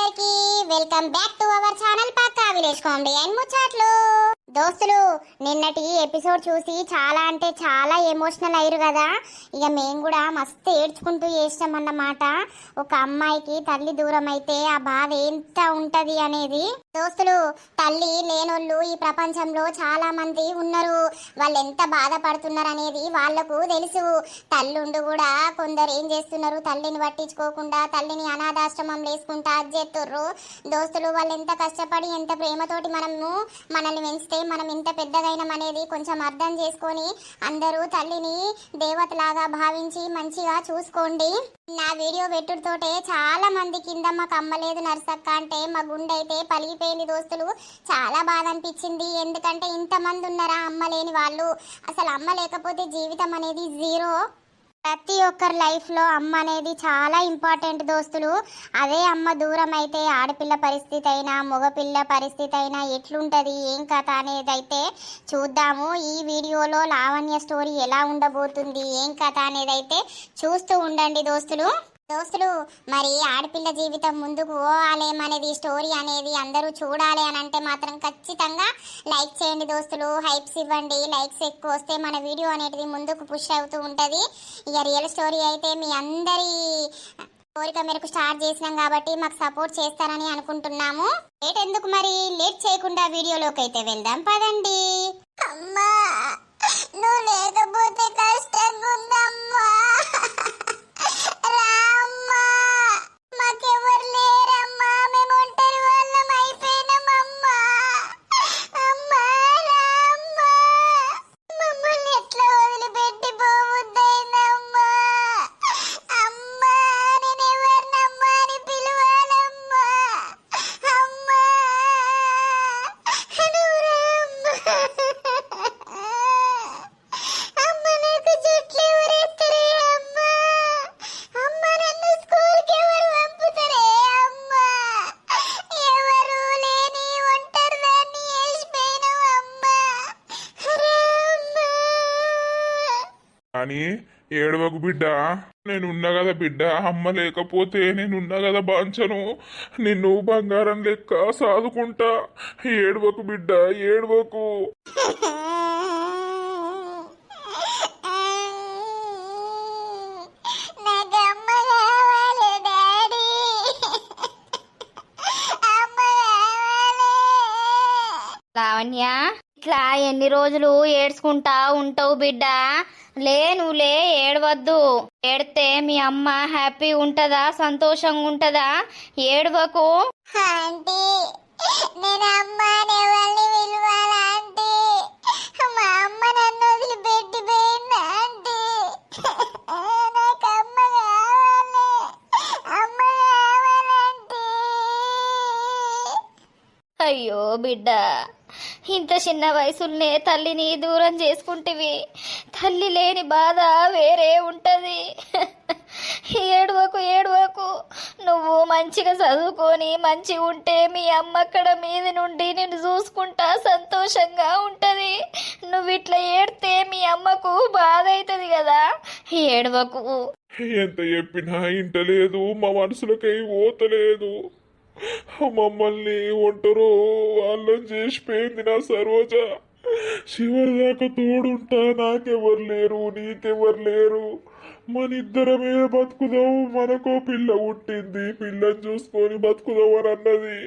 అందరికి welcome back to our channel పక్కా village comedy and ముచ్చట్లు. దోస్తులు, నిన్నటి ఎపిసోడ్ చూసి చాలా అంటే చాలా ఎమోషనల్ అయ్యారు కదా. ఇక మేము కూడా మస్తు ఏడ్చుకుంటూ చేస్తామన్నమాట. ఒక అమ్మాయికి తల్లి దూరం అయితే ఆ బాధ ఎంత ఉంటది అనేది. దోస్తులు, తల్లి లేనోళ్ళు ఈ ప్రపంచంలో చాలా మంది ఉన్నారు. వాళ్ళు ఎంత బాధపడుతున్నారు అనేది వాళ్లకు తెలుసు. తల్లుండు కూడా కొందరు ఏం చేస్తున్నారు, తల్లిని పట్టించుకోకుండా తల్లిని అనాథాశ్రమం వేసుకుంటా చేస్తుర్రు. దోస్తులు, వాళ్ళు ఎంత కష్టపడి ఎంత ప్రేమతోటి మనల్ని పెంచితే మనం ఇంత పెద్దగైనం అనేది కొంచెం అర్థం చేసుకొని అందరూ తల్లిని దేవతలాగా భావించి మంచిగా చూసుకోండి. నా వీడియో పెట్టుడుతోటే చాలా మంది కింద మాకు అమ్మలేదు నర్సక్క అంటే మా గుండె అయితే పలిగిపోయింది దోస్తులు. చాలా బాధ అనిపించింది. ఎందుకంటే ఇంతమంది ఉన్నారా అమ్మ లేని వాళ్ళు. అసలు అమ్మ లేకపోతే జీవితం అనేది జీరో. ప్రతి ఒక్కరి లైఫ్లో అమ్మ అనేది చాలా ఇంపార్టెంట్ దోస్తులు. అదే అమ్మ దూరం అయితే ఆడపిల్ల పరిస్థితి అయినా మగపిల్ల పరిస్థితి అయినా ఎట్లుంటుంది ఏం కథ అనేది అయితే చూద్దాము. ఈ వీడియోలో లావణ్య స్టోరీ ఎలా ఉండబోతుంది ఏం కథ అనేది అయితే చూస్తూ ఉండండి దోస్తులు. మరి ఆడపిల్ల జీవితం ముందుకు పోవాలేమనేది స్టోరీ అనేది అందరూ చూడాలి అని అంటే మాత్రం ఖచ్చితంగా లైక్ చేయండి దోస్తులు. హైప్స్ ఇవ్వండి. లైక్స్ ఎక్కువ వస్తే మన వీడియో అనేది ముందుకు పుష్ అవుతూ ఉంటుంది. ఇక రియల్ స్టోరీ అయితే మీ అందరి కోరిక మేరకు స్టార్ట్ చేసినాం కాబట్టి మాకు సపోర్ట్ చేస్తారని అనుకుంటున్నాము. లేట్ ఎందుకు, మరి లేట్ చేయకుండా వీడియోలోకి అయితే వెళ్దాం పదండి. అమ్మా, నువ్వు లేకపోతే కష్టంగా ఉందమ్మా. రామ్మా, మాకెవరు లేరమ్మా, మేము ఒంటరి వాళ్ళం అయిపోయినామమ్మా. అమ్మా రామ్మా, మమ్మల్ని ఎట్లా వదిలిపెట్టి పోవద్దయిందమ్మా. అమ్మా, నేను ఎవరినమ్మా అని పిలవాలమ్మా. అమ్మా నువ్వు రామ్మా. అమ్మ, నాకు జుట్లు ఎవరెత్తరే అమ్మా. అమ్మ, నన్ను స్కూల్కి ఎవరు పంపుతారే అమ్మా. ఎవరు లేని ఒంటరిదాన్ని వేసిపోయినావు అమ్మా. రామ్మా. అని ఏడవకు బిడ్డ, నేనున్నా కదా బిడ్డ. అమ్మ లేకపోతే నేనున్నా కదా బాంచను. నిన్ను బంగారం లెక్క సాదుకుంటా. ఏడవకు బిడ్డ, ఏడవకు. నాకు అమ్మ కావాలి డాడీ. అమ్మ కావాలి. లావణ్య, ఇట్లా ఎన్ని రోజులు ఏడ్చుకుంటా ఉంటావు బిడ్డ? నువ్వులే, ఏడవద్దు. ఏడితే మీ అమ్మ హ్యాపీ ఉంటదా, సంతోషంగా ఉంటదా? ఏడవకు. ఆంటీ, నేను అమ్మ అనే వాళ్ళని పిలవాలా ఆంటీ? మా అమ్మ నన్ను వదిలిపెట్టి పోయింది ఆంటీ. నాకు అమ్మ కావాలి. అమ్మ కావాలంటీ. అయ్యో బిడ్డ, ఇంత చిన్న వయసులోనే తల్లిని దూరం చేసుకుంటివి. తల్లి లేని బాధ వేరే ఉంటది. ఏడవకు. నువ్వు మంచిగా చదువుకొని మంచిగా ఉంటే మీ అమ్మ అక్కడ మీద నుండి నిన్ను చూసుకుంటా సంతోషంగా ఉంటది. నువ్వు ఇట్లా ఏడితే మీ అమ్మకు బాధ అవుతుంది కదా. ఏడవకు. ఎంత చెప్పినా ఇంటలేదు, మా మనసులకై ఓతలేదు. మమ్మల్ని ఒంటరో వాళ్ళని చేసిపోయింది నా సరోజ. చివరి దాకా తోడుంటా, నాకెవరు లేరు, నీకెవరు లేరు, మనిద్దరమే బతుకుదాం, మనకో పిల్ల పుట్టింది, పిల్లని చూసుకొని బతుకుదాం అని అన్నది.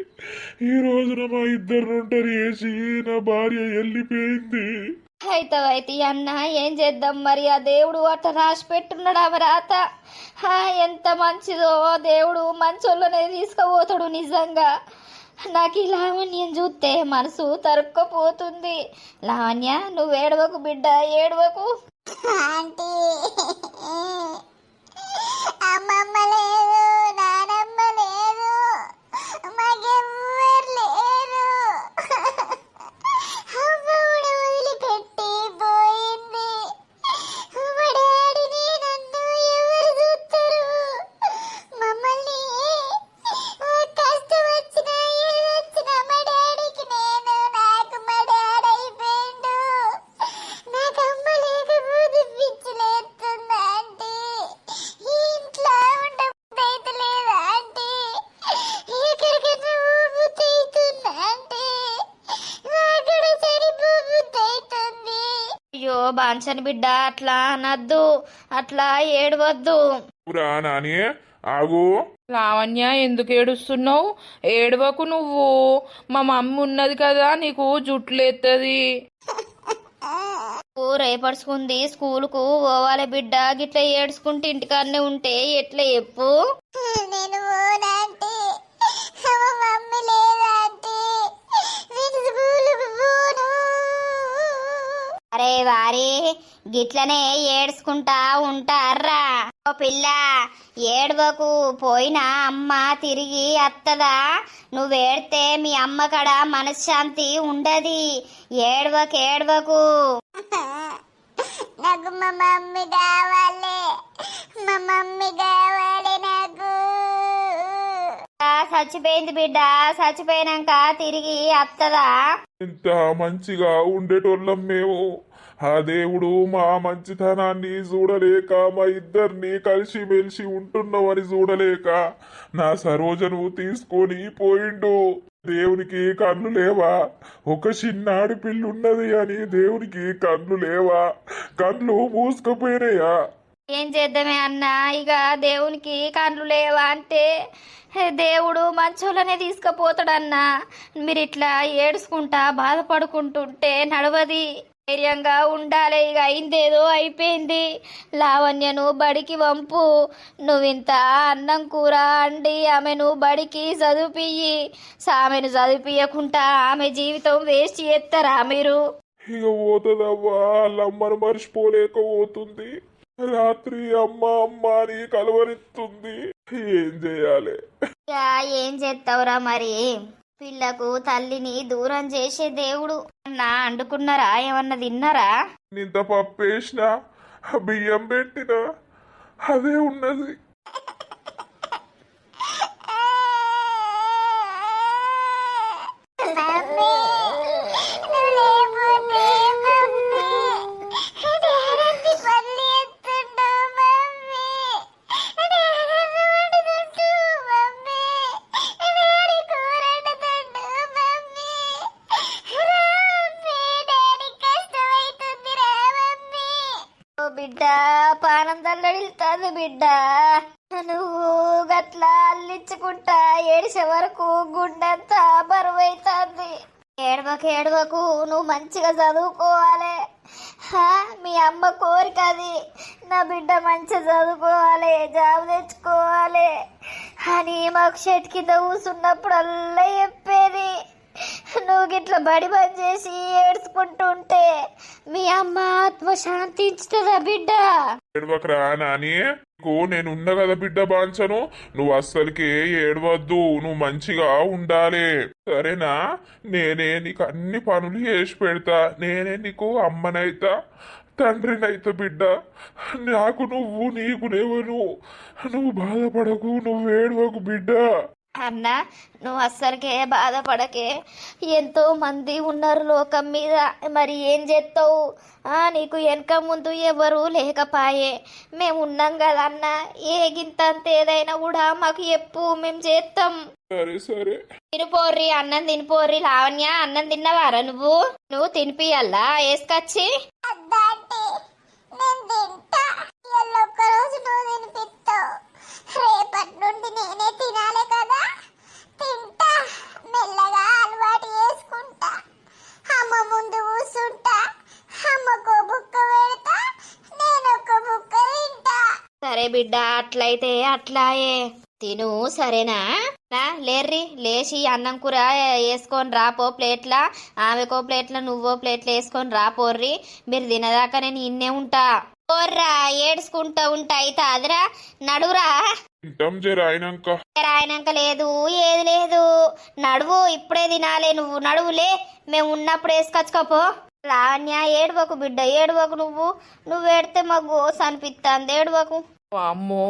ఈ రోజున మా ఇద్దరు ఒంటరి వేసి నా భార్య వెళ్ళిపోయింది. అయితే అన్న ఏం చేద్దాం మరి? ఆ దేవుడు అట్లా రాసి పెట్టున్నాడు ఆమె రాత. ఎంత మంచిదో దేవుడు, మంచోళ్ళనే తీసుకుపోతాడు. నిజంగా నాకు ఈ లావణ్యం చూస్తే మనసు తరుక్కపోతుంది. లావణ్య, నువ్వు ఏడవకు బిడ్డ, ఏడవకు. ఆంటీ, అమ్మమ్మ లేదు, నానమ్మ లేదు, మాకెవ్వరు లేరు. అమ్మ కూడా వదిలిపెట్టి పోయింది. మా డాడీని నన్ను ఎవరు చూస్తారు? మమ్మల్ని కష్టం వచ్చినా ఏదొచ్చినా మా డాడీకి నేను, నాకు మా డాడీ అయిపోయిండు. నాకు అమ్మ లేకపోతే పిచ్చి లేస్తుంది ఆంటీ. ఈ ఇంట్లో ఉండబుద్ధి అయితే లేదు. బాంచని బిడ్డ అట్లా అనద్దు, అట్లా ఏడవద్దు. రా నాని ఆగు. లావణ్య ఎందుకు ఏడుస్తున్నావు? ఏడవకు నువ్వు. మా మమ్మీ ఉన్నది కదా నీకు జుట్లేత్తది. రేపడుచుకుంది స్కూలుకు పోవాలి బిడ్డ, గిట్లా ఏడుచుకుంటే ఇంటికాడనే ఉంటే ఎట్లా చెప్పు? నేను పోనంటే మమ్మీ లేదంటే నేను స్కూలుకు పోను. అరే వారి గిట్లనే ఏడ్చుకుంటా ఉంటారా? ఓ పిల్ల ఏడవకు, పోయినా అమ్మ తిరిగి అత్తదా? నువ్వేడితే మీ అమ్మ కడ మనశ్శాంతి ఉండది. ఏడవకు. నాకు మా మమ్మీ కావాలి, మా మమ్మీ కావాలి నాకు. చచ్చిపోయింది బిడ్డ, చచ్చిపోయినాక తిరిగి అత్తదా? ఇంత మంచిగా ఉండేటోళ్ళం మేము. ఆ దేవుడు మా మంచితనాన్ని చూడలేక, మా ఇద్దరిని కలిసిమెలిసి ఉంటున్నామని చూడలేక నా సరోజను తీసుకొని పోయిండు. దేవునికి కన్ను లేవా? ఒక చిన్నాడి పిల్లున్నది అని దేవునికి కన్ను లేవా? కన్ను మూసుకుపోయినాయా? ఏం చేద్దామే అన్నా, ఇక దేవునికి కండ్లు లేవా అంటే దేవుడు మంచోళ్ళనే తీసుకుపోతాడన్నా. మీరు ఇట్లా ఏడుచుకుంటా బాధపడుకుంటుంటే నడవది. ధైర్యంగా ఉండాలి. ఇక అయిందేదో అయిపోయింది. లావణ్యను బడికి వంపు. నువ్వింత అన్నం కూర అండి ఆమెను బడికి చదివిపియ్యి. ఆమెను చదివిపియకుండా ఆమె జీవితం వేస్ట్ చేస్తారా మీరు? ఇక పోతుందవ్వా, వాళ్ళమ్మను మర్చిపోలేక పోతుంది. రాత్రి అమ్మ అమ్మ అని కలవరిస్తుంది. ఏం చేయాలి? ఇక ఏం చేస్తావురా మరి? పిల్లకు తల్లిని దూరం చేసే దేవుడు అన్నా. అండుకున్నారా? ఏమన్నా తిన్నారా? ఇంత పప్పు వేసినా, బియ్యం పెట్టినా అదే ఉన్నది. బిడ్డ పానం తల్లడిల్తాది బిడ్డ. నువ్వు గట్లా అల్లించుకుంటా ఏడిసే వరకు గుండెంతా బరువైతుంది. ఏడవకు, నువ్వు మంచిగా చదువుకోవాలి. మీ అమ్మ కోరిక అది. నా బిడ్డ మంచిగా చదువుకోవాలి, జాబ్ తెచ్చుకోవాలి అని మాకు షెట్ కింద కూర్చున్నప్పుడల్లా చెప్పేది. నువ్వు గిట్లా బడి బంద్ చేసి ఏడ్చుకుంటుంటే మీ అమ్మ ఆత్మ శాంతించుతుందా బిడ్డ? ఏడవకరా నాని, నీకు నేనున్నా కదా బిడ్డ బాంచను. నువ్వు అస్సలకి ఏడవద్దు, నువ్వు మంచిగా ఉండాలి సరేనా? నేనే నీకు అన్ని పనులు చేసి పెడతా. నేనే నీకు అమ్మనైతా, తండ్రినైతా బిడ్డ. నాకు నువ్వు, నీకు నువ్వు బాధపడకు, నువ్వు ఏడవకు బిడ్డ. అన్న నువ్వు అస్సలకే బాధపడకే. ఎంతో మంది ఉన్నారు లోకం మీద, మరి ఏం చేస్తావు? నీకు వెనక ముందు ఎవరు లేకపాయే, మేము ఉన్నాం కదా అన్న. గింతంత ఏదైనా కూడా మాకు చెప్పు, మేము చేస్తాం. సరే తినిపోర్రి, అన్నం తినిపోర్రి. లావణ్య అన్నం తిన్నవారా? నువ్వు తినిపియల్లా వేసుకొచ్చి? రేపటి నుండి నేనే తినాలి కదా, తింటా. మెల్లగా అలవాటు చేసుకుంటా. అమ్మ ముందు కూర్చుంటా, అమ్మకో బుక్క పెడతా, నేనొక బుక్క తింటా. సరే బిడ్డ, అట్లయితే అట్లాయే తిను సరేనా? లేర్రి, లేచి అన్నం కూర వేసుకొని రాపో ప్లేట్లా. ఆమెకో ప్లేట్ల నువ్వో ప్లేట్లు వేసుకొని రాపోర్రి. మీరు తినదాకా నేను ఇన్నే ఉంటా. పోర్రా, ఏడ్చుకుంటా ఉంటా. అయితే అదిరా, నడురా. రాయనాక లేదు, ఏది లేదు. నడువు, ఇప్పుడే తినాలే. నువ్వు నడువులే, మేము ఉన్నప్పుడు వేసుకొచ్చుకోపో. లావణ్య ఏడవకు బిడ్డ, ఏడవకు. నువ్వు ఏడితే మాకు గోస అనిపిస్తుంది. ఏడవకు. అమ్మో,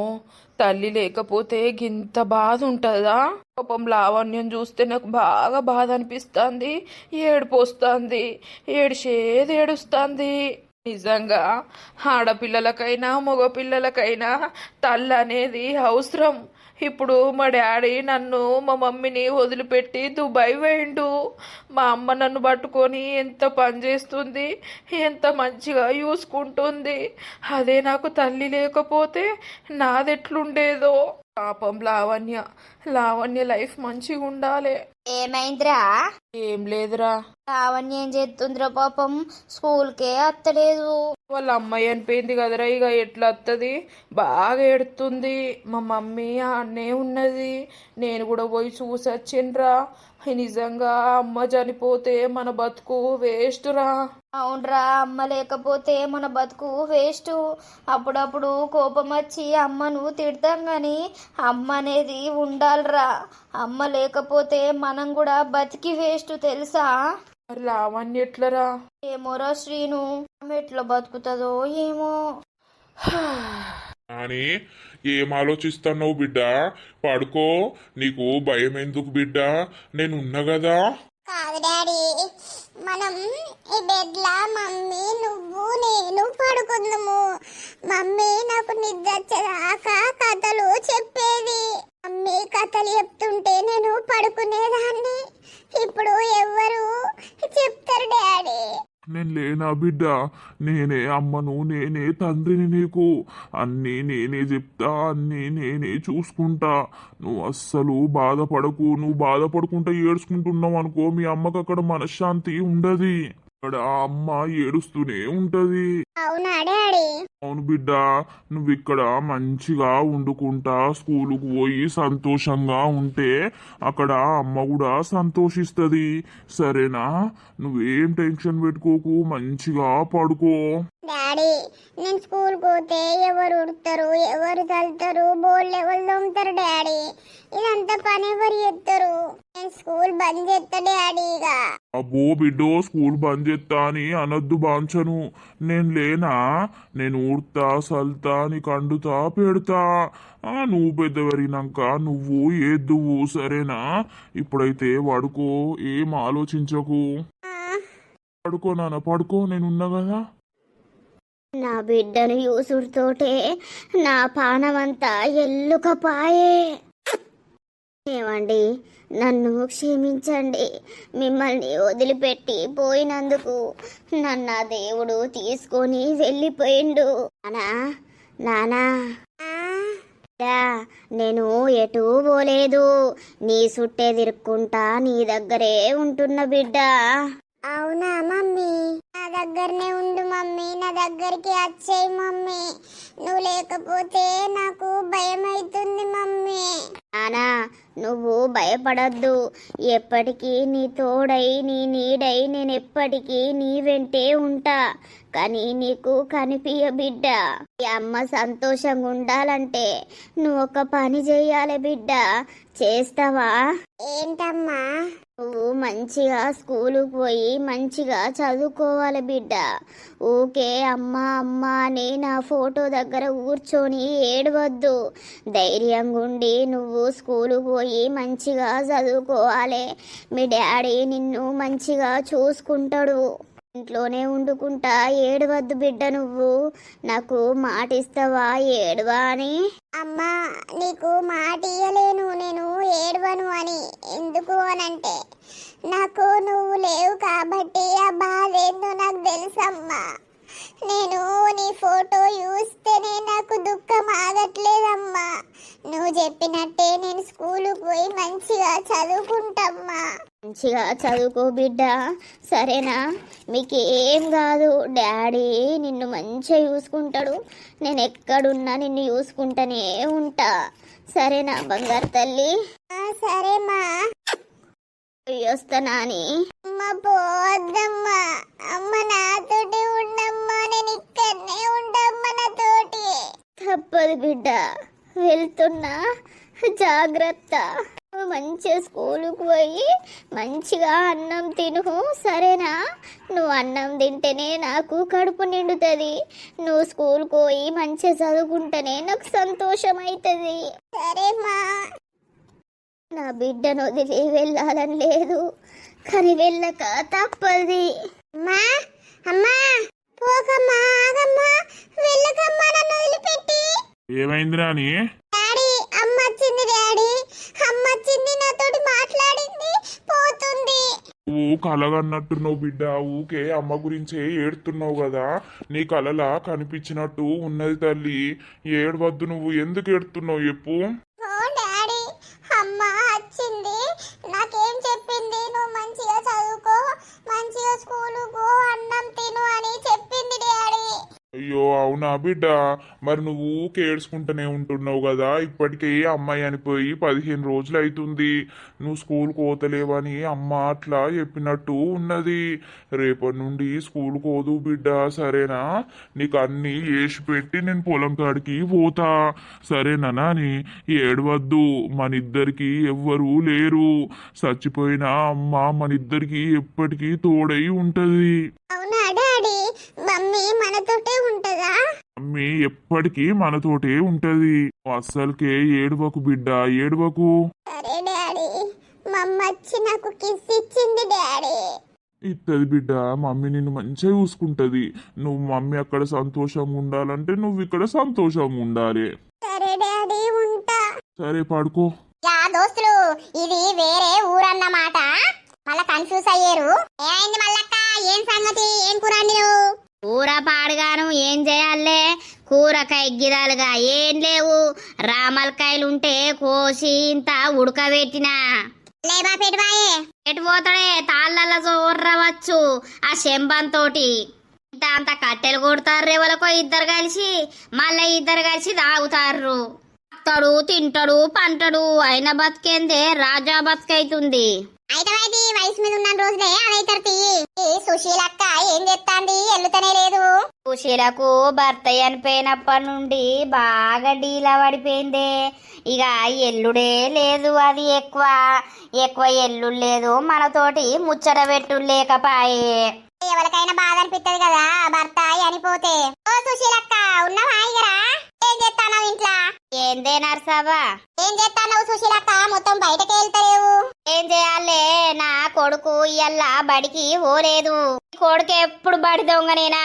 తల్లి లేకపోతే గింత బాధ ఉంటుందా? పాపం లావణ్యం చూస్తే నాకు బాగా బాధ అనిపిస్తుంది. ఏడుపోస్తుంది, ఏడిసేది ఏడుస్తుంది. నిజంగా ఆడపిల్లలకైనా మగపిల్లలకైనా తల్లి అనేది అవసరం. ఇప్పుడు మా డాడీ నన్ను మా మమ్మీని వదిలిపెట్టి దుబాయ్ పోయిండు. మా అమ్మ నన్ను పట్టుకొని ఎంత పని చేస్తుంది, ఎంత మంచిగా చూసుకుంటుంది. అదే నాకు తల్లి లేకపోతే నాదెట్లుండేదో. పాపం లావణ్య లైఫ్ మంచిగా ఉండాలి. ఏమైందిరా? ఏం లేదురా. లావణ్య ఏం చేస్తుందిరా పాపం? స్కూల్కే అత్తలేదు. వాళ్ళ అమ్మాయి అనిపోయింది కదరా, ఇక ఎట్లా వస్తుంది? బాగా ఏడుతుంది. మా మమ్మీ అన్నే ఉన్నది. నేను కూడా పోయి చూసొచ్చిండ్రా. నిజంగా అమ్మ చనిపోతే మన బతుకు వేస్ట్ రా. అవునరా, అమ్మ లేకపోతే మన బతుకు వేస్ట్. అప్పుడప్పుడు కోపం వచ్చి అమ్మను తిడతాం కానీ అమ్మ అనేది ఉండాలిరా. అమ్మ లేకపోతే మనం కూడా బతికి వేస్ట్ తెలుసా? మరి లావణ్య ఎట్లరా? ఏమోరా శ్రీను, ఆమె ఎట్లా బతుకుతుందో ఏమో. అని ఏం ఆలోచిస్తున్నావు బిడ్డ? పడుకో, నీకు భయం ఎందుకు బిడ్డ? నేనున్నా కదా. కాదు డాడీ, మనం ఈ బెడ్లా మమ్మీ నువ్వు నేను పడుకుందాము. మమ్మీ నాకు నిద్ర వచ్చేదాకా కథలు చెప్పేది. మమ్మీ కథలు చెప్తుంటే నేను పడుకునేదాన్ని. ఇప్పుడు ఎవరు చెప్తారు డాడీ? నేను లేనా బిడ్డ? నేనే అమ్మను, నేనే తండ్రిని నీకు. అన్నీ నేనే చెప్తా, అన్నీ నేనే చూసుకుంటా. నువ్వు అస్సలు బాధపడకు. నువ్వు బాధపడుకుంటా ఏడ్చుకుంటున్నావు అనుకో, మీ అమ్మకు అక్కడ మనశ్శాంతి ఉండదు. అక్కడ అమ్మ ఏడుస్తూనే ఉంటది. అవునా డాడీ? అవును బిడ్డ, నువ్వు ఇక్కడ మంచిగా వండుకుంటా స్కూలుకు పోయి సంతోషంగా ఉంటే అక్కడ అమ్మ కూడా సంతోషిస్తుంది. సరేనా? నువ్వేం టెన్షన్ పెట్టుకోకు, మంచిగా పడుకో. డాడీ, నేను స్కూల్ పోతే ఎవరు ఉడతారు, ఎవరు చల్లుతారు, బోళ్ళు ఎవరు తోముతారు డాడీ? ఇదంతా పని ఎవరు చేస్తారు? నేను స్కూల్ బంద్ చేస్తా డాడీ. ఇక అబ్బో బిడ్డో, స్కూల్ బంద్ చేస్తా అని అనొద్దు బాంచను. నేను లేనా? నేను ఊడతా, సల్తా, నీకు అండుతా, పెడతా. నువ్వు పెద్దవరినాక నువ్వు ఏద్దువు. సరేనా? ఇప్పుడైతే పడుకో, ఏం ఆలోచించకు. పడుకో నాన్న, పడుకో, నేనున్నా కదా. నా బిడ్డను యూసుడుతోటే నా పానమంతా ఎల్లుకపాయే. ఏమండి, నన్ను క్షమించండి. మిమ్మల్ని వదిలిపెట్టి పోయినందుకు నన్ను ఆ దేవుడు తీసుకొని వెళ్ళిపోయిండు. నానా, నేను ఎటూ పోలేదు. నీ సుట్టే తిరుక్కుంటా నీ దగ్గరే ఉంటున్న బిడ్డ. అవునా మమ్మీ? నా దగ్గరనే ఉండు మమ్మీ, నా దగ్గరికి వచ్చేయి మమ్మీ. నువ్వు లేకపోతే నాకు భయం అవుతుంది మమ్మీ. నానా, నువ్వు భయపడద్దు. ఎప్పటికీ నీ తోడై, నీ నీడై నేను ఎప్పటికీ నీ వెంటే ఉంటా. కానీ నీకు కనిపించ బిడ్డ. ఈ అమ్మ సంతోషంగా ఉండాలంటే నువ్వు ఒక పని చెయ్యాలి బిడ్డ. చేస్తావా? ఏంటమ్మా? నువ్వు మంచిగా స్కూలుకు పోయి మంచిగా చదువుకోవాలి బిడ్డ. ఊకే అమ్మ అమ్మ అని నా ఫోటో దగ్గర కూర్చొని ఏడవద్దు. ధైర్యంగా ఉండి నువ్వు స్కూలుకు పోయి మంచిగా చదువుకోవాలి. మీ డాడీ నిన్ను మంచిగా చూసుకుంటాడు. ఇంట్లోనే వండుకుంటా ఏడవద్దు బిడ్డ. నువ్వు నాకు మాట ఇస్తావా ఏడవా అని? అమ్మా, నీకు మాట ఇయ్యలేను నేను ఏడవను అని. ఎందుకు అనంటే నాకు నువ్వు లేవు కాబట్టి ఆ బాధ ఏందో నాకు తెలుసమ్మా. నేను నీ ఫోటో చూస్తేనే నాకు దుఃఖం ఆగట్లేదమ్మా. నువ్వు చెప్పినట్టే నేను స్కూలుకు పోయి మంచిగా చదువుకుంటమ్మా. మంచిగా చదువుకో బిడ్డ. సరేనా? మీకు ఏం కాదు, డాడీ నిన్ను మంచిగా చూసుకుంటాడు. నేను ఎక్కడున్నా నిన్ను చూసుకుంటానే ఉంటా. సరేనా బంగారు తల్లి? సరేమ్మా. వస్తానా అని? అమ్మ పోద్దమ్మా. అమ్మ నాతోటి ఉండమ్మా. నేను ఇక్కడనే ఉండమ్మా నాతోటి. తప్పదు బిడ్డ, వెళ్తున్నా. జాగ్రత్త. మంచిగా స్కూలుకు పోయి మంచిగా అన్నం తిను. సరేనా? నువ్వు అన్నం తింటేనే నాకు కడుపు నిండుతుంది. నువ్వు స్కూల్కి పోయి మంచిగా చదువుకుంటేనే నాకు సంతోషం అవుతుంది. సరేమ్మా. నా బిడ్డను వదిలి వెళ్ళాలని లేదు, కానీ వెళ్ళక తప్పది. అమ్మా, అమ్మా, పోకమ్మా, ఆగమ్మా, వెళ్ళకమ్మా నన్ను వదిలిపెట్టి. ఏమైంది రాని? డాడీ, అమ్మ వచ్చింది. కలగన్నట్టున్నావు బిడ్డ. ఊకే అమ్మ గురించే ఏడుతున్నావు కదా, నీ కలలా కనిపించినట్టు ఉన్నది తల్లి. ఏడవద్దు, నువ్వు ఎందుకు ఏడుతున్నావు చెప్పు. ఓ డాడీ, అమ్మ వచ్చింది, నాకేం చెప్పింది, నువ్వు మంచిగా చదువుకో, మంచిగా స్కూలుకో, అన్నం తిను అని చెప్పింది డాడీ. అయ్యో అవునా బిడ్డ, మరి నువ్వు ఊకే ఏడ్చుకుంటూనే ఉంటున్నావు కదా. ఇప్పటికే అమ్మాయి అనిపోయి 15 రోజులు అవుతుంది. నువ్వు స్కూల్ పోతలేవని అమ్మ అట్లా చెప్పినట్టు ఉన్నది. రేపటి నుండి స్కూల్ పోదు బిడ్డ, సరేనా? నీకు అన్నీ వేసి పెట్టి నేను పొలం కాడికి పోతా, సరేనా నాని? ఏడవద్దు, మనిద్దరికి ఎవ్వరూ లేరు. చచ్చిపోయిన అమ్మ మనిద్దరికి ఎప్పటికీ తోడై ఉంటది. అవునా డాడీ, మమ్మీ మనతోటే ఉంటదా? మమ్మీ ఎప్పటికీ మనతోటే ఉంటది. అస్సలకే ఏడవకు బిడ్డ, ఏడవకు. సరే డాడీ, మమ్మ వచ్చి నాకు కిస్ ఇచ్చింది డాడీ. ఇత్తది బిడ్డ, మమ్మీ నిన్ను మంచిగా చూసుకుంటది. నువ్వు మమ్మీ అక్కడ సంతోషంగా ఉండాలంటే నువ్వు ఇక్కడ సంతోషంగా ఉండాలి. సరే డాడీ, ఉంటా. సరే పడుకో. యా దోస్తులు, ఇది వేరే ఊరన్నమాట. మళ్ళా కన్ఫ్యూజ్ అయ్యారు. ఏమైంది మల్లక్క, ఏం సంగతి, ఏం కూర వండినవు? కూర పాడుగాను ఏం చేయాలే, కూరకాయ గిరాలుగా ఏం లేవు. రామలకాయలుంటే కోసి ఇంత ఉడకబెట్టినా. లేబా పెట్టుబాయే. ఎటు పోతాడే, తాళ్ళల్లో చూర్రవచ్చు ఆ శంబంతోటి. ఇంత అంత కట్టెలు కొడతారు రేవలకో ఇద్దరు కలిసి, మళ్ళీ ఇద్దరు కలిసి తాగుతారు. అత్తడు తింటాడు పంటడు, అయిన బతికేందే రాజా బతికైతుంది. అయితే వయసు మీద ఉన్న రోజులే అదైతే. సుశీలక్క ఏం చేస్తాంది, ఎల్లుతనే లేదు. సుశీలకు భర్త చనిపోయినప్పటి నుండి బాగా డీలా పడిపోయిందే. ఇక ఎల్లుడే లేదు, అది ఎక్కువ ఎల్లు లేదు, మనతోటి ముచ్చట పెట్టు లేకపాయే. ఎవరికైనా బాధ అనిపిస్తుంది కదా భర్త చనిపోతే. ఓ సుశీలక్క, ఉన్నావా? ఇగరా ఏం చేస్తావు ఇంట్లో? ఏందే నర్సవ్వా, ఏం చేస్తావు సుశీలక్క? మొత్తం బయటకి వెళ్తలేవు. ఏం చేయాలే, నా కొడుకు ఇయ్యల్లా బడికి పోలేదు. కొడుకు ఎప్పుడు బడి దొంగనేనా?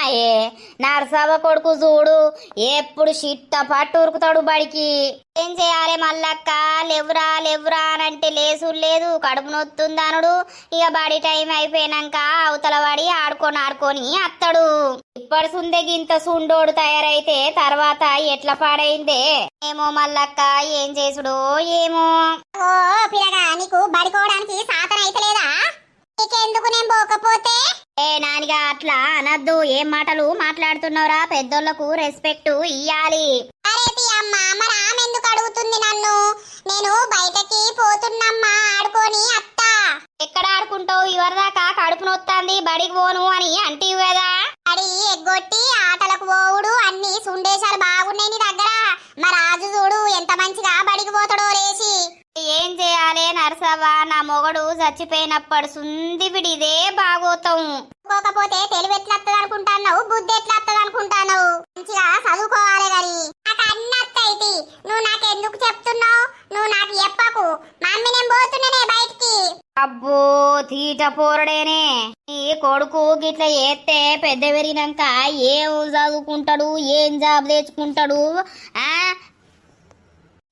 నర్సవ్వ కొడుకు చూడు, ఎప్పుడు చిట్ట పట్టు ఉరుకుతాడు బడికి. ఏం చేయాలి మల్లక్క? లేవురా లేవురా అనంటే లేసు లేదు, కడుపు నొత్తుందనుడు. ఇక బడి టైం అయిపోయినాక అవతల వాడి ఆడుకొని అత్తడు. ఇప్పటి సుందే గింత సుండోడు తయారైతే తర్వాత ఎట్లా పాడైందే ఏమో మల్లక్క, ఏం చేసుడో ఏమో. ఓ పిల్లగా, నీకు బడికోవడానికి సాధన అయితే లేదా? నీకెందుకు నేను పోకపోతే? నానిగా అట్లా అనద్దు. ఏం మాటలు మాట్లాడుతున్నావురా? పెద్దోళ్లకు రెస్పెక్ట్ ఇయ్యాలి. అరే అమ్మ, మరి ఆమె ఎందుకు అడుగుతుంది నన్ను? నేను బయటకి పోతున్నమ్మా, ఆడుకొని అత్తా. ఎక్కడ ఆడుకుంటావు? ఇవరిదాకా కడుపు నొత్తాంది బడికి పోను అని అంటివి కదా. బడి ఎగ్గొట్టి ఆటలకు పోవుడు అన్ని సుండేశాలు బాగున్నాయి నీ దగ్గర. మా రాజు చూడు ఎంత మంచిగా బడికి పోతాడో లేచి. ఏం చేయాలి నరసవ్వ, నా మొగడు చచ్చిపోయినప్పుడు సుంది విడిదే బాగోతాం. పోకపోతే తెలివి ఎట్లా వస్తుంది అనుకుంటున్నావు, బుద్ధి ఎట్లా వస్తుంది అనుకుంటున్నావు? మంచిగా చదువుకోవాలి గాని. నాకు అన్ని అత్తైతి, నువ్వు నాకు ఎందుకు చెప్తున్నావు? నువ్వు నాకు చెప్పకు. మమ్మీ నేను పోతున్నానే బయటికి. అబ్బో తీట పోరడేనే నీ కొడుకు. గిట్ల చేస్తే పెద్ద పెరిగినాక ఏం చదువుకుంటాడు, ఏం జాబ్ తెచ్చుకుంటాడు?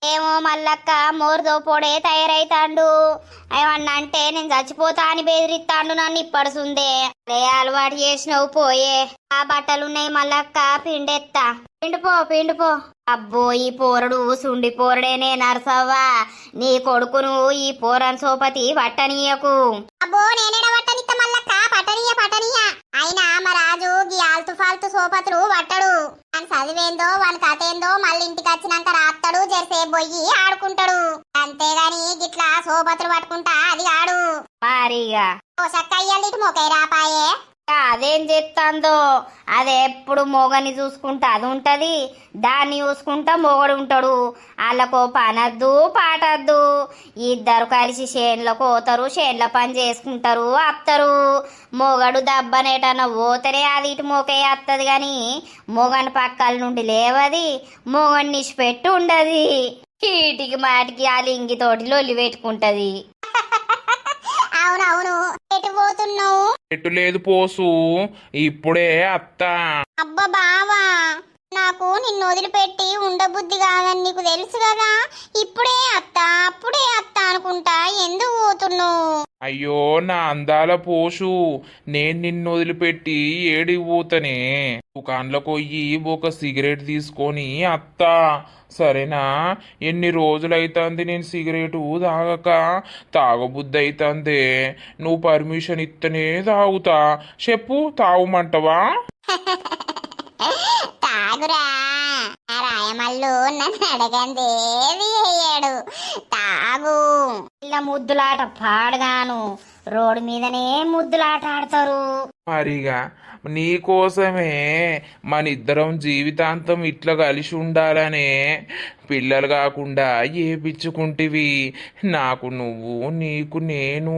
ఏమో మల్లక్క, మోరుతో పొడే తయారైతాండు. ఏమన్నా అంటే నేను చచ్చిపోతా అని బెదిరిస్తాండు నన్ను ఇప్పడుసుందే. అదే అలవాటు చేసినవు పోయే. ఆ బట్టలున్నాయి మల్లక్క, పిండెత్తా. పిండిపో. అబ్బో ఈ పోరడు సుండి పోరడేనే నరసవ్వ. నీ కొడుకును ఈ పోరన్ సోపతి పట్టనీయకు. అబ్బో నేనేడ పట్టనిత్త మల్లక్క, పట్టనీయ. అయినా మా రాజు గీ ఆల్తు ఫాల్తు సోపతులు పట్టడు. అని చదివేందో వాని కథ ఏందో మళ్ళీ ఇంటికి వచ్చినాక రాస్తాడు, జరసేపు పోయి ఆడుకుంటాడు. అంతేగాని గిట్లా సోపతులు పట్టుకుంటా అది ఆడు. మారిగా ఓ చక్క అయ్యాలి ఇటు మొకై రాపాయే. అదేం చేస్తాందో, అది ఎప్పుడు మొగని చూసుకుంటా అది ఉంటది, దాన్ని చూసుకుంటా మొగడు ఉంటాడు. వాళ్ళకో పనద్దు పాటద్దు. ఇద్దరు కలిసి చేన్లకు పోతారు, చేన్ల పని చేసుకుంటారు, అత్తరు. మొగడు దబ్బనేటన్నా పోతేనే అది ఇటు మొకే వస్తుంది గాని మొగని పక్కల నుండి లేవది, మొగని నిష్పెట్టు ఉండది. చీటికి మాటికి ఆ లింగితోటి లొల్లి పెట్టుకుంటది. అవునవును, ఎటు పోతున్నావు? ఎటు లేదు పోసు, ఇప్పుడే అత్త. అబ్బా బావా, నాకు నిన్ను వదిలిపెట్టి ఉండబుద్ధి కాదని నీకు తెలుసు కదా. ఇప్పుడే అత్త అప్పుడే అత్త అనుకుంటా ఎందుకు పోతున్నావు? అయ్యో నా అందాల పోషు, నేను నిన్ను వదిలిపెట్టి ఏడికి పోతనే. దుకాణంలోకి పోయి ఒక సిగరెట్ తీసుకొని అత్తా, సరేనా? ఎన్ని రోజులైతుంది నేను సిగరెటు తాగక, తాగబుద్ధి అవుతుంది. నువ్వు పర్మిషన్ ఇస్తేనే తాగుతా. చెప్పు, తాగుమంటవా? తాగురా, ఆ రాయమల్లు నన్ను అడగందేది అయ్యాడు. తాగు. ఇలా ముద్దులాట పాడగాను, రోడ్డు మీదనే ముద్దులాట ఆడతారు. మరిగా నీకోసమే మన ఇద్దరం జీవితాంతం ఇట్లా కలిసి ఉండాలనే పిల్లలు కాకుండా ఏపిచ్చుకుంటివి. నాకు నువ్వు, నీకు నేను.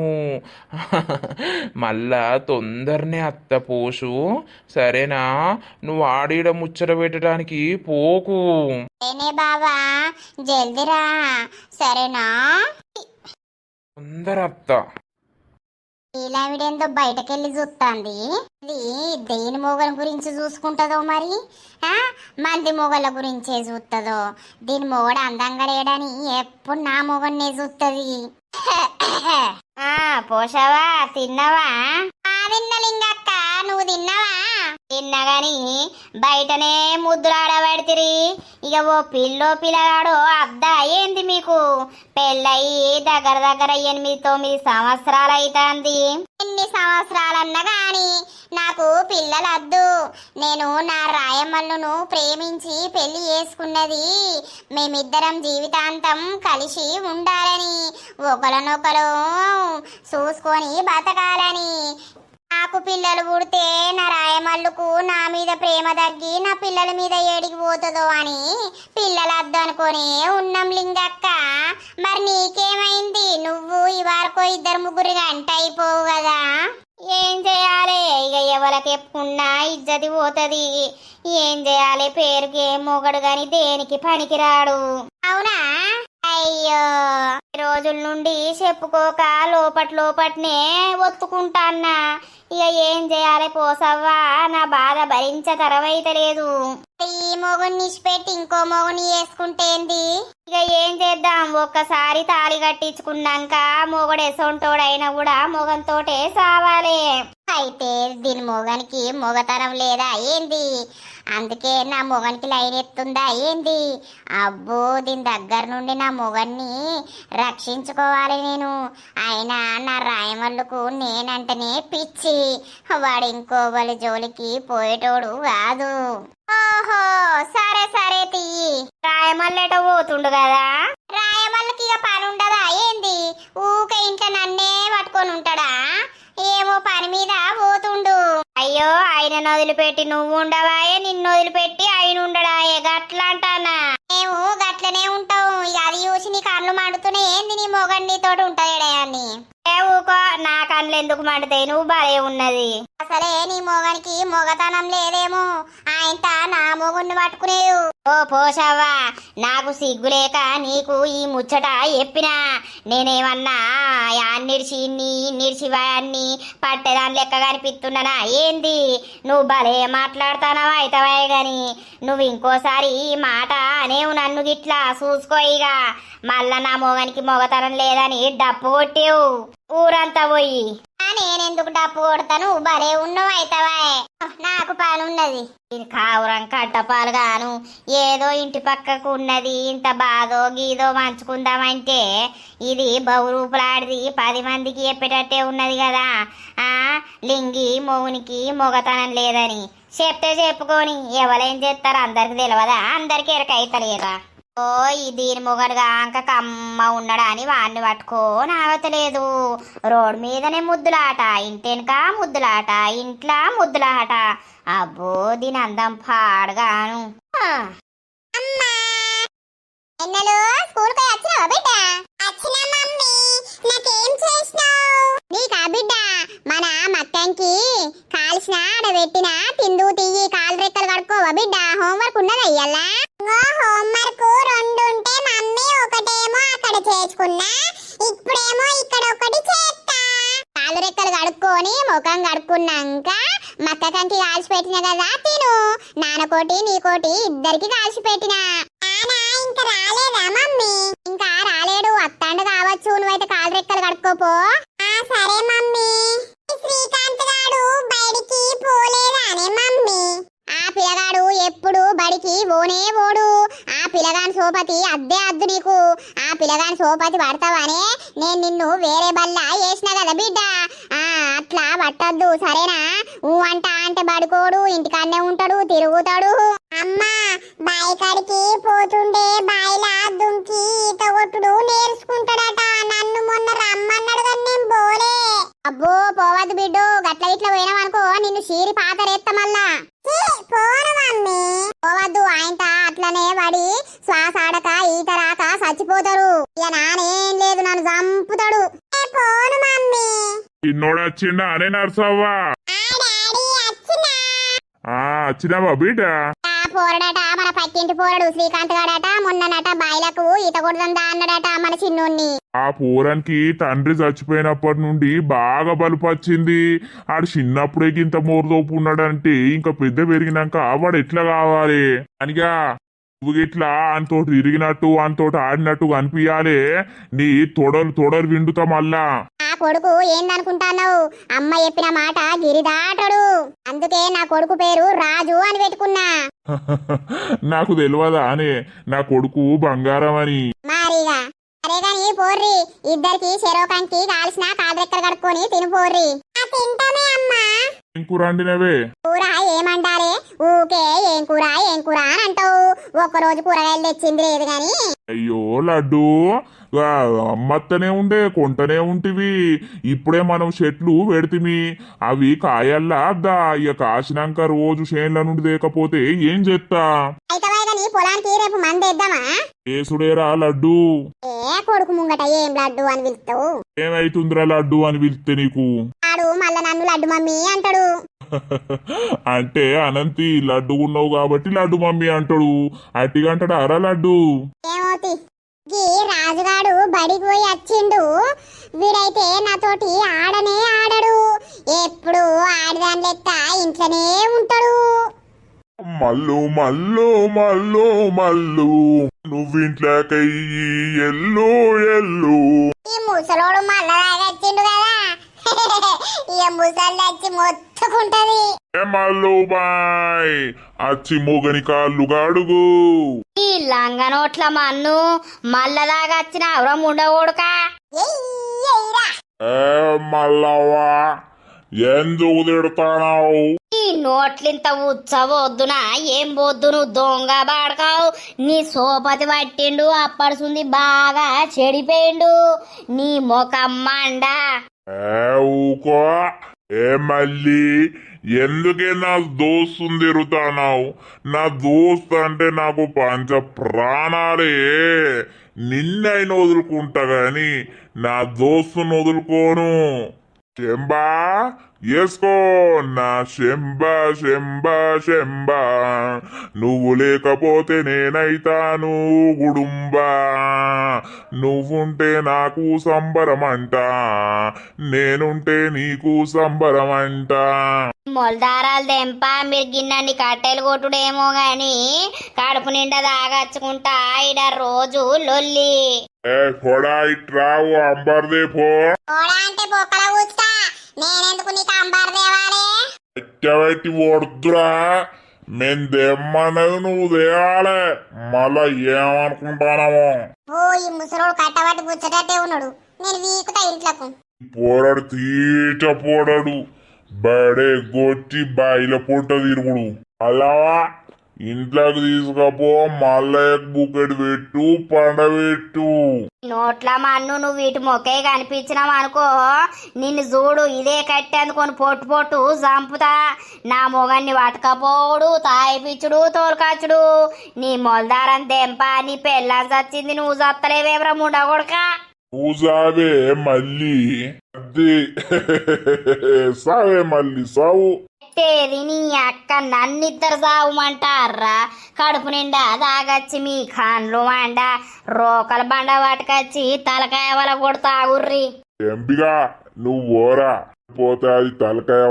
మళ్ళా తొందరనే అత్త పోషు, సరేనా? నువ్వు ఆడిడ ముచ్చట పెట్టడానికి పోకు. ఏనే బావా, జల్దిరా, సరేనా? తొందర అత్త. ఈలావిడేందో బయటకెళ్ళి చూస్తాంది. ఇది దేని మొగల గురించి చూసుకుంటుందో మరి, మంది మొగల గురించే చూస్తుందో. దీని మొగడు అందంగా లేడని ఎప్పుడు నా మొగన్నే చూస్తుంది. పోషావా, తిన్నావా? తిన్నలింగక్క, నువ్వు తిన్నావా? తిన్నా గాని బయటనే ముద్దులాడబడితిరి. ఇక ఓ పిల్లగాడు అద్దా ఏంది మీకు? పెళ్ళయి దగ్గర 8-9 సంవత్సరాలు అవుతుంది. ఎన్ని సంవత్సరాలన్నా గాని నాకు పిల్లలద్దు. నేను నా రాయమల్లును ప్రేమించి పెళ్లి చేసుకున్నది మేమిద్దరం జీవితాంతం కలిసి ఉండాలని, ఒకరినొకరు చూసుకొని బతకాలని. నాకు పిల్లలు పుడితే నా రాయమల్లుకు నా మీద ప్రేమ తగ్గి నా పిల్లల మీద ఏడికి పోతుందో అని పిల్లలద్దు అనుకొని ఉన్నాం లింగక్క. మరి నీకేమైంది? నువ్వు ఈ వారికో 2-3 గంట అయిపోవు కదా. ఏం చేయాలి ఇక, ఎవరికి ఎప్పుకున్నా ఇజ్జతి పోతుంది. ఏం చేయాలి, పేరుకి మొగడు గాని దేనికి పనికిరాడు. అవునా? అయ్యో, రోజుల నుండి చెప్పుకోక లోపట్నే ఒత్తుకుంటాన్నా. ఇక ఏం చేయాలి పోసవ్వా, నా బాధ భరించతరమైతలేదు. ఈ మొగుని నిష్పెట్టి ఇంకో మొగుని వేసుకుంటేంది? ఇక ఏం చేద్దాం, ఒక్కసారి తాళి కట్టించుకున్నాక మొగడెసొంటోడైనా కూడా మొగంతోటే సావాలి. అయితే దీని మొగనికి మొగతనం లేదా ఏంది? అందుకే నా మొగనికి లైన్ ఎత్తుందా ఏంది? అబ్బో, దీని దగ్గర నుండి నా మొగన్ని రక్షించుకోవాలి నేను. అయినా నా రాయమల్లుకు నేనంటేనే పిచ్చి. వాడు ఇంకో వాళ్ళ జోలికి పోయేటోడు కాదు. ఓహో, సరే తీయి. రాయమల్లెట పోతుండు కదా, రాయమల్లకి ఇక పని ఉండదా ఏంది? ఊక ఇంట్లో నన్నే పట్టుకొని ఉంటాడా? ఏమో పని మీద పోతుండు. అయ్యో, ఆయన వదిలిపెట్టి నువ్వు ఉండవాయే, నిన్ను వదిలిపెట్టి ఆయన ఉండడాయే, గట్లా అంటానా? మేము గట్లనే ఉంటాం. ఇక అది చూసి నీ కళ్ళు మండుతూనే ఏంది నీ మొగండి తోటి ఉంటాయని. ఊకో, నా కళ్ళు ఎందుకు మండుతాయి? నువ్వు బాగా ఉన్నది. అసలే నీ మొగనికి మొగతనం లేదేమో, ఆయనత నా మొగుడిని పట్టుకునేవు. ఓ పోషవ్వా, నాకు సిగ్గులేక నీకు ఈ ముచ్చట చెప్పినా. నేనేమన్నా నిడిచి వాన్ని పట్టేదాని లెక్క కనిపిస్తున్నానా ఏంది? నువ్వు భలే మాట్లాడతానవా అయితవే గాని, నువ్వు ఇంకోసారి ఈ మాట అనేవు నన్ను గిట్లా చూసుకో. ఇక మళ్ళా నా మొగనికి మొగతనం లేదని డప్పు కొట్టేవు ఊరంతా పోయి. నేనెందుకు డప్పు కొడతాను? భలే ఉన్నావు అయితవా. నాకు పని ఉన్నది. ఇది కావురం కట్టపాలు గాను, ఏదో ఇంటి పక్కకు ఉన్నది. ఇంత బాధో గీదో మంచుకుందామంటే ఇది బహురూపులాడిది 10 మందికి చెప్పేటట్టే ఉన్నది కదా. లింగి మొగునికి మొగతనం లేదని చెప్తే చెప్పుకొని ఎవరేం చేస్తారు? అందరికి తెలియదా? అందరికి ఎరకైతలేదా? ఓ, ఈ దీని మొగడుగా అంక కమ్మ ఉన్నాడా అని వాడిని పట్టుకోని ఆగతలేదు. రోడ్ మీదనే ముద్దులాట, ఇంటెనక ముద్దులాట, ఇంట్లో ముద్దులాట. అబ్బో, దీని అందం పాడగాను. మన మక్కంకి కాల్సిన ఆడబెట్టిన తిందు తీయి, కాలు రెక్కలు కడుక్కోవా బిడ్డ? హోంవర్క్ ఉన్నదా ఇయ్యాలా? హోంవర్క్ 2 ఉంటే మమ్మీ ఒకటేమో అక్కడ చేసుకున్నా, ఇప్పుడేమో ఇక్కడ ఒకటి చేస్తా. కాలు రెక్కలు కడుక్కొని ముఖం కడుక్కున్నాక మక్కకంకి కాల్చి పెట్టిన కదా తిను. నాన్నకోటి నీకోటి ఇద్దరికి కాల్చి పెట్టినా. ఇంకా రాలేదా మమ్మీ? ఇంకా రాలేడు, వస్తాండు కావచ్చు. నువ్వైతే కాలు రెక్కలు కడుక్కోపో. అరే మమ్మీ శ్రీకాంత్ గాడు బడికి పోలేదానే మమ్మీ ఆ పిల్లగాడు ఎప్పుడు బడికి ఓనే ఓడు ఆ పిల్లగాని సోపతి అద్దే అద్దు నీకు ఆ పిల్లగాని సోపతి పడతావనే నేను నిన్ను వేరే బల్లా వేసిన కదా బిడ్డ ఆ అట్లా పట్టద్దు సరేనా అంట అంటే బడుకోడు ఇంటికాడనే ఉంటాడు తిరుగుతాడు అమ్మా బాయి కాడికి పోతుండే బాయిలా దుంకి ఈత కొట్టుడు నేర్చుకుంటాడట నన్ను మొన్న రమ్మన్నాడు కానీ నేను పోలే అబ్బో పోవద్దు బిడ్డు గట్ల ఇట్లా పోయినావనుకో నిన్ను చీరి పాతరేస్తా మళ్ళా పోవద్దు ఆయనతో అట్లనే పడి శ్వాస ఆడక ఈత రాక చచ్చిపోతారు ఇక నానేం లేదు నన్ను చంపుతాడు పోను మమ్మీ చిన్నోడు వచ్చిండా అనే నర్సవ్వా వచ్చినావా బిడ్డ పోరడట మన పక్కింటి పోరడు శ్రీకాంత్ గాడట మొన్ననట బాయిలకు ఈత కొడదా అన్నాడట మన చిన్నోన్ని ఆ పూరానికి తండ్రి చచ్చిపోయినప్పటి నుండి బాగా బలుపు వచ్చింది ఆడు చిన్నప్పుడే ఇంత మోరదోపు ఉన్నాడంటే ఇంకా పెద్ద పెరిగినాక వాడు ఎట్లా కావాలి అనిగా నువ్వు ఇట్లా అంతోటి తిరిగినట్టు అంతోటి ఆడినట్టు కనిపించాలి నీ తొడలు విండుతా మళ్ళా నా కొడుకు ఏందనుకుంటాన్నావు అమ్మ చెప్పిన మాట గిరిదాటడు అందుకే నా కొడుకు పేరు రాజు అని పెట్టుకున్నా నాకు తెలియదా అని నా కొడుకు బంగారం అని మారిగా అరే గాని పోర్రి ఇద్దరికి చెరోకంకి కాల్సిన కాదరెక్కలు కడుక్కొని తిని పోర్రి తింటామే అమ్మా ఏం కూర వండినవే కూర ఏమంటారే ఊకే ఏం కూర అని అంటావు ఒక్కరోజు కూరగాయలు తెచ్చింది లేదు గాని అయ్యో లడ్డు అమ్మత్తనే ఉండే కొంటనే ఉంటివి ఇప్పుడే మనం చెట్లు పెడితిమి అవి కాయల్లా అద్దా ఇక కాసినాక రోజు చేన్ల నుండి దేకపోతే ఏం చేస్తా అయితే నీ పొలానికి రేపు మందేద్దామా ఏసుడేరా లడ్డు ఏ కొడుకు ముంగట ఏం లడ్డు అని పిలుస్తావు ఏమైతుందిరా లడ్డు అని పిలిస్తే నీకు ఆడు మళ్ళా నన్ను లడ్డు మమ్మీ అంటాడు అంటే అనంతి లడ్డు ఉన్నావు కాబట్టి లడ్డు మమ్మీ అంటాడు అట్టిగంటాడు అరా లడ్డు ఏమోతి గీ రాజుగాడు బడికి పోయి వచ్చిండు వీడైతే నాతోటి ఆడనే ఆడడు ఎప్పుడు ఆడదాని లెక్క ఇంట్లోనే ఉంటాడు మల్లు మల్లు మల్లు మల్లు నువ్వింట్లోకయ్యి ఎల్లు ఎల్లు ఈ ముసలోడు మళ్ళా వచ్చిండు కదా ఇక ముసలి వచ్చి మొత్తుకుంటది మల్లు బాయ్ అచ్చి మొగని కాళ్ళు గాడుగు ఈ లంగనోట్ల మన్ను మల్లదాగా వచ్చిన అవరం ఉండకూడక మల్లవ్వా ఎందుకు తిడతానావు ఈ నోట్లింత ఉచ్చవద్దునా ఏం బొద్దును దొంగ బాడకావు నీ సోపతి పట్టిండు అప్పడుసుంది బాగా చెడిపోయిండు నీ ముఖం మండ ఊకో ఏ మళ్ళీ ఎందుకే నా దోస్తుని తిరుగుతానావు నా దోస్తు అంటే నాకు పంచ ప్రాణాలే నిన్నైనా వదులుకుంటా గాని నా దోస్తుని వదులుకోను శంబా వేసుకో నా శంబా నువ్వు లేకపోతే నేనైతాను గుడుంబా నువ్వుంటే నాకు సంబరమంట నేనుంటే నీకు సంబరమంట మొలదారాలు దెంప మీరు గిన్నెని కట్టెలు కొట్టుడేమో గాని కడుపు నిండా దాగచ్చుకుంటా ఇడ రోజు లొల్లి కొడా ఇట్రావు అంబర్దే పో అంటే బొక్కల కూర్చుతా నేనెందుకు నీకు అంబారు తేవాలి ఎట్టబెట్టి వడుతురా మేము దెమ్మన్నది నువ్వు తేవాలి మళ్ళా ఏమనుకుంటానమో ఓ ఈ ముసలోడు కట్టబట్టి కూర్చోటట్టే ఉన్నాడు నేను వీకుతా ఇంట్లోకు పోరాడు తీట పోడాడు బడే గొట్టి బాయిల పొట్ట తిరుగుడు అలా ఇంట్లోకి తీసుకపో మళ్ళా బుకెట్ పెట్టు పండబెట్టు నోట్ల మన్ను నువ్వు వీటి మొక్కే కనిపించినావు అనుకో నిన్ను చూడు ఇదే కట్టి అందుకొని పొట్టు చంపుతా నా మొగన్ని పట్టుకపోడు తాయిపిచ్చుడు తోలుకాచుడు నీ మొలదారం దెంప నీ పెళ్ళాం చచ్చింది నువ్వు చత్తలేవేమరా ముండగొడక నువ్వు సావే మళ్ళీ అదే సావే మళ్ళీ సావు పెట్టేది నీ అక్క నన్నిద్దరు సావుమంటారా కడుపు నిండా దాగచ్చి మీ ఖాన్లు మండ రోకల బండ వాటికొచ్చి తలకాయ వల కొడతాగుర్రి ఎంపిగా నువ్వు ఓరా పోతే అది తలకాయ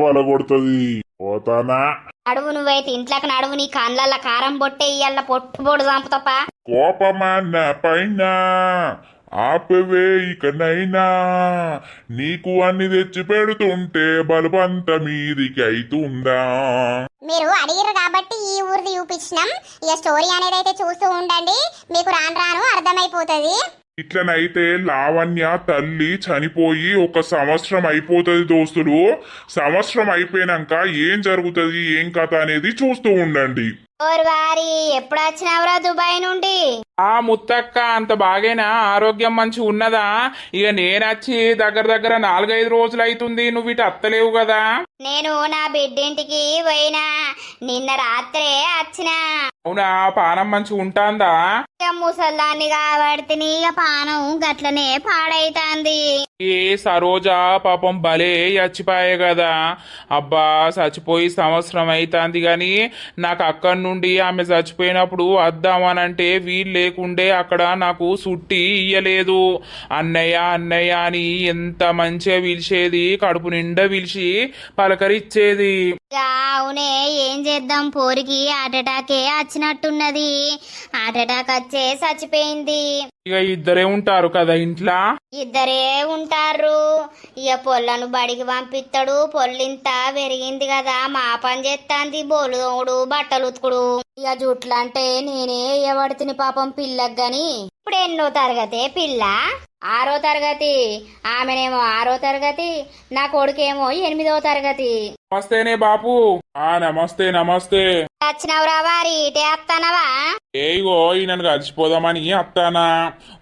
వలగొడుతుంది పోతానా నడువు నువ్వైతే ఇంట్లోకి నడువు నీ కళ్ళల్లో కారం బొట్టే ఇయ్యాల పొట్టు పొడు చంపుతప్ప కోపమన్న పైన ఆపవే ఇకనైనా, నీకు అన్ని తెచ్చి పెడుతుంటే బలపంత మీదికి అయితుందా. మీరు అడిగిరు కాబట్టి ఈ ఊరిది చూపించినాం. ఇక స్టోరీ అనేది అయితే చూస్తూ ఉండండి, మీకు రాను రాను అర్థమైపోతుంది. ఇట్లనైతే లావణ్య తల్లి చనిపోయి 1 సంవత్సరం అయిపోతుంది దోస్తులు. సంవత్సరం అయిపోయినాక ఏం జరుగుతుంది ఏం కథ అనేది చూస్తూ ఉండండి. ఓరి వారి, ఎప్పుడు వచ్చినావురా దుబాయ్ నుండి? ఆ ముత్తక్క అంత బాగేనా? ఆరోగ్యం మంచి ఉన్నదా? ఇక నేనొచ్చి దగ్గర 4-5 రోజులు అవుతుంది. నువ్వు ఇటు అత్తలేవు కదా. నేను నా బిడ్డింటికి పోయినా, నిన్న రాత్రే వచ్చినా. అవునా? పానం మంచి ఉంటాందా? ఇక ముసల్దాన్ని కాబడితే ఇక పానం గట్లనే పాడైతాంది. ఏ సరోజ పాపం భలే చచ్చిపోయే కదా. అబ్బా చచ్చిపోయి సంవత్సరం అవుతుంది గాని నాకు అక్కడి నుండి ఆమె చచ్చిపోయినప్పుడు వద్దామనంటే వీలు లేకుండే. అక్కడ నాకు సుట్టి ఇయ్యలేదు. అన్నయ్య అన్నయ్య అని ఎంత మంచిగా పిలిచేది, కడుపు నిండా పిలిచి పలకరిచ్చేది. ఇక అవునే, ఏం చేద్దాం, పోరికి హార్ట్ అటాకే వచ్చినట్టున్నది. హార్ట్ అటాక్ వచ్చే చచ్చిపోయింది. ఇక ఇద్దరే ఉంటారు కదా ఇంట్లో. ఇద్దరే ఉంటారు. ఇక పొల్లను బడికి పంపిస్తాడు. పొల్లింత పెరిగింది కదా, మా పని చేస్తాంది. బోలు తోముడు, బట్టలు ఉతుకుడు. ఇక జుట్లంటే నేనే ఇవ్వబడితిని పాపం పిల్లకి గాని. ఇప్పుడు ఎన్నో తరగతి పిల్ల? 6వ తరగతి. ఆమెనేమో 6వ తరగతి, నా కొడుకేమో 8వ తరగతి. నమస్తేనే బాపు. నమస్తే నమస్తే. వచ్చినవురా వారి, ఇటే వస్తానవా? ఏగో ఈయనను కలిసిపోదామని అత్తానా.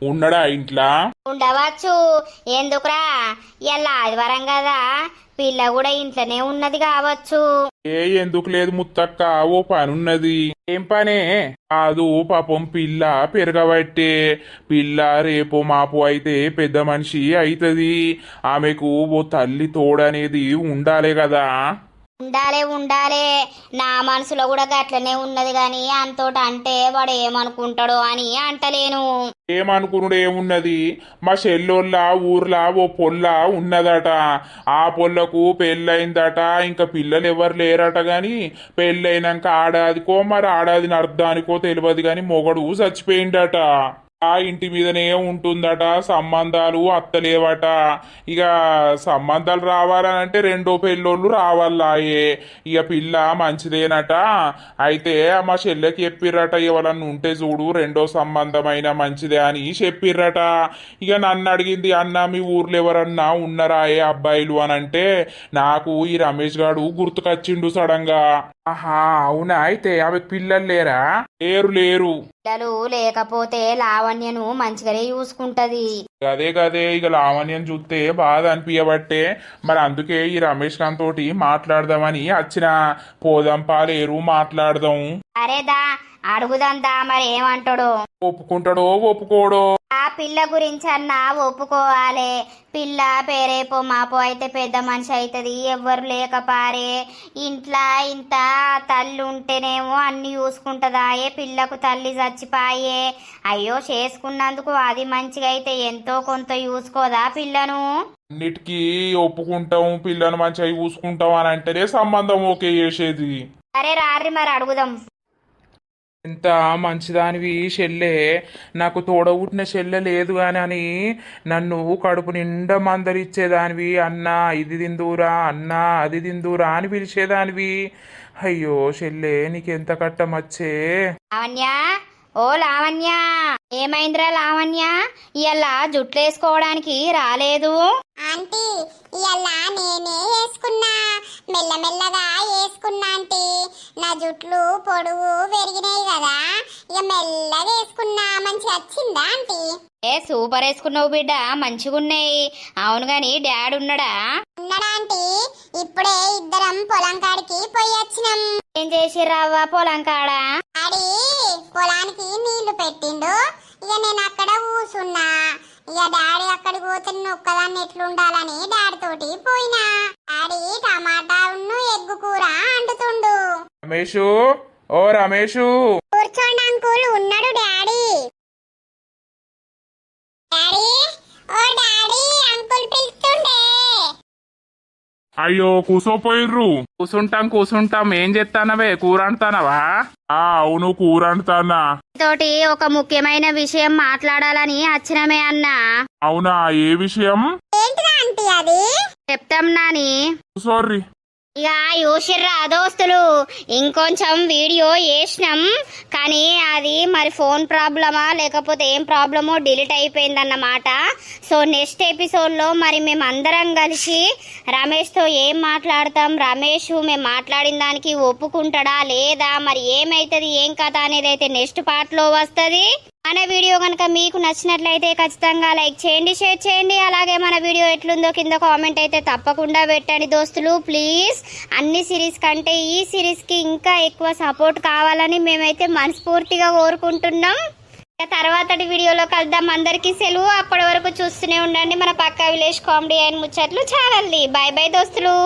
ఉండడా ఇంట్లో? ఉండవచ్చు. ఎందుకురా, ఇలా ఆదివారం కదా, పిల్ల కూడా ఇంట్లోనే ఉన్నది కావచ్చు. ఎందుకు లేదు ముత్తక్క, ఓ పనున్నది. ఏం పనే? కాదు పాపం పిల్ల పెరగబట్టే. పిల్ల రేపు మాపు అయితే పెద్ద మనిషి అయితది. ఆమెకు ఓ తల్లి తోడనేది ఉండాలే కదా. ఉండాలే. నా మనసులో కూడా గట్లనే ఉన్నది గాని అంతోటి అంటే వాడు ఏమనుకుంటాడో అని అంటలేను. ఏమనుకునుడు ఏమున్నది? మా చెల్లోళ్ళ ఊర్లా ఓ పొల్ల ఉన్నదట. ఆ పొల్లకు పెళ్ళయిందట. ఇంకా పిల్లలు ఎవరు లేరట గాని పెళ్ళైనాక ఆడాదికో మరి ఆడాదిని అర్థానికో తెలియదు గాని మొగడు చచ్చిపోయిందట. ఆ ఇంటి మీదనే ఉంటుందట. సంబంధాలు అత్తలేవట. ఇక సంబంధాలు రావాలనంటే 2వ పెళ్ళోళ్ళు రావాలాయే. ఇక పిల్ల మంచిదేనట. అయితే మా చెల్లెకి చెప్పిర్రట, ఎవరన్నా ఉంటే చూడు 2వ సంబంధమైన మంచిదే అని చెప్పిర్రట. ఇక నన్ను అడిగింది, అన్న మీ ఊర్లో ఎవరన్నా ఉన్నారాయే అబ్బాయిలు అని అంటే నాకు ఈ రమేష్ గాడు గుర్తుకొచ్చిండు సడన్ గా. ఆహా అవునా? అయితే ఆమెకు పిల్లలు లేరా? లేరు. పిల్లలు లేకపోతే లావణ్యను మంచిగానే చూసుకుంటది. గదే ఇక లావణ్యం చూస్తే బాధ అనిపించబట్టే మరి అందుకే ఈ రమేష్ ఖాన్ తోటి మాట్లాడదామని వచ్చిన. పోదాం పాలేరు మాట్లాడదాం. అరేదా అడుగుదంతా, మరి ఏమంటాడు? ఒప్పుకుంటాడో ఒప్పుకోడో? ఆ పిల్ల గురించి అన్నా ఒప్పుకోవాలి. పిల్ల పేరేపో మాపో అయితే పెద్ద మనిషి అవుతుంది. ఎవ్వరు లేకపారే. ఇంట్లో ఇంత తల్లి ఉంటేనేమో అన్ని చూసుకుంటదాయే. పిల్లకు తల్లి చచ్చిపాయే. అయ్యో చేసుకున్నందుకు అది మంచిగా అయితే ఎంతో కొంత చూసుకోదా పిల్లను? అన్నిటికీ ఒప్పుకుంటాం, పిల్లను మంచిగా చూసుకుంటాం అని అంటేనే సంబంధం ఓకే చేసేది. సరే రారి మరి అడుగుదాం. ఎంత మంచిదానివి చెల్లె. నాకు తోడబుట్టిన చెల్లె లేదు గాని అని నన్ను కడుపు నిండా మందలిచ్చేదానివి. అన్నా ఇది తిందురా, అన్నా అది తిందురా అని పిలిచేదానివి. అయ్యో చెల్లె, నీకెంత కట్టమచ్చే. లావణ్య, ఓ లావణ్య, ఏమైందిరా లావణ్య? ఇవాళ జుట్లు వేసుకోవడానికి రాలేదు? ఆంటీ, ఇవాళ నేనే వేసుకున్నా, మెల్లమెల్లగా వేసుకున్నా ఆంటీ. నా జుట్లు పొడుగు పెరిగినాయి కదా, ఇక మెల్లగా వేసుకున్నా. మంచిగా వచ్చిందా ఆంటీ? సూపర్ వేసుకున్నావు బిడ్డ, మంచిగున్నాయి. అవును గాని డాడీ ఉన్నాడా? ఉన్నాడా ఆంటీ? ఇప్పుడే ఇద్దరం పొలం కాడికి పోయి వచ్చినాం. ఏం చేసిర్రావ్వా పొలం కాడ? డాడీ పొలానికి నీళ్లు పెట్టిండు. ఇక నేను అక్కడ కూసున్నా. ఇక డాడీ అక్కడికి పోతే ఒక్కదాన్ని ఎట్లుండాలని డాడీ తోటి పోయినా. డాడీ టమాటా ఎగ్గు కూర అంటుతుండు. రమేషు, ఓ రమేషు. కూర్చోండి అంకుల్, ఉన్నాడు డాడీ. డాడీ, ఓ డాడీ, అంకుల్ పిలుస్తుండే. అయ్యో కూసోపోయిర్రు. కూసుంటాం ఏం చేస్తానవే కూర అంటానవా? అవును కూర అంటానా. తోటి ఒక ముఖ్యమైన విషయం మాట్లాడాలని వచ్చినమే అన్నా. అవునా, ఏ విషయం? చెప్తాం నాని. సారీ. ఇక యూషిర్రా దోస్తులు, ఇంకొంచెం వీడియో వేసినాం కానీ అది మరి ఫోన్ ప్రాబ్లమా లేకపోతే ఏం ప్రాబ్లమో డిలీట్ అయిపోయిందన్నమాట. సో నెక్స్ట్ ఎపిసోడ్లో మరి మేము అందరం కలిసి రమేష్తో ఏం మాట్లాడతాం, రమేష్ మేము మాట్లాడిన దానికి ఒప్పుకుంటాడా లేదా, మరి ఏమైతుంది ఏం కథ అనేది అయితే నెక్స్ట్ పార్ట్లో వస్తుంది. మన వీడియో కనుక మీకు నచ్చినట్లయితే ఖచ్చితంగా లైక్ చేయండి, షేర్ చేయండి. అలాగే మన వీడియో ఎట్లుందో కింద కామెంట్ అయితే తప్పకుండా పెట్టండి దోస్తులు ప్లీజ్. అన్ని సిరీస్ కంటే ఈ సిరీస్కి ఇంకా ఎక్కువ సపోర్ట్ కావాలని మేమైతే మనస్ఫూర్తిగా కోరుకుంటున్నాం. తర్వాతటి వీడియోలో కలుద్దాం. అందరికీ సెలవు. అప్పటి వరకు చూస్తూనే ఉండండి మన పక్కా విలేజ్ కామెడీ అండ్ ముచ్చట్లు ఛానల్ని. బై బై దోస్తులు.